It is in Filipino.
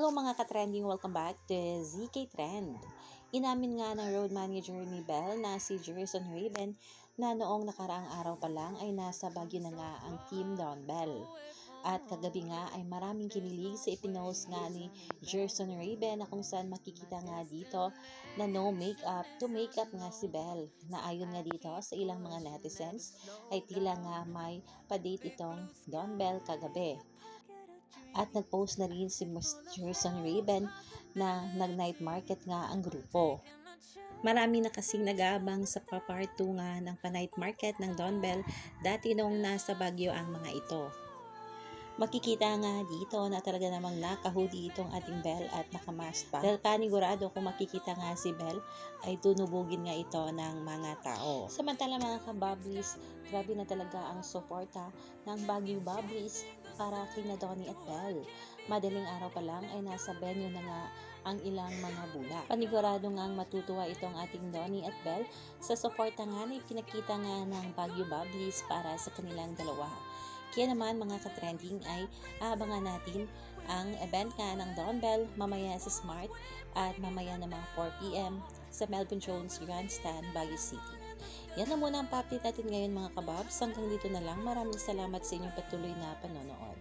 Hello mga ka-trending, welcome back to ZK Trend. Inamin nga ng road manager ni Belle na si Jerson Raven na noong nakaraang araw pa lang ay nasa Baguio na nga ang Team Don Bell. At kagabi nga ay maraming kinilig sa ipinost nga ni Jerson Raven na kung saan makikita nga dito na no makeup to makeup nga si Belle. Na ayon nga dito sa ilang mga netizens ay tila nga may pa-date itong Don Bell kagabi. At nag-post na rin si Jerson Raven na nag-night market nga ang grupo. Marami na kasing nag-aabang sa part 2 nga ng pa-night market ng Don Bell dati nung nasa Baguio ang mga ito. Makikita nga dito na talaga namang naka-hoodie itong ating Belle at nakamask pa. Dahil panigurado kung makikita nga si Belle ay tunubugin nga ito ng mga tao. Samantala mga ka-Bubblies, grabe na talaga ang suporta ng Baguio Bubblies para kina Donnie at Belle. Madaling araw pa lang ay nasa venue na nga ang ilang mga bulak. Panigurado nga matutuwa itong ating Donnie at Belle sa suporta nga na ipinakita nga ng Baguio Bubblies para sa kanilang dalawa. Kaya naman mga ka-trending ay aabangan natin ang event nga ng Don Bell mamaya sa Smart at mamaya na mga 4 PM sa Melvin Jones Grandstand, Baguio City. Yan na muna ang pa-update natin ngayon mga kababs. Hanggang dito na lang. Maraming salamat sa inyong patuloy na panonood.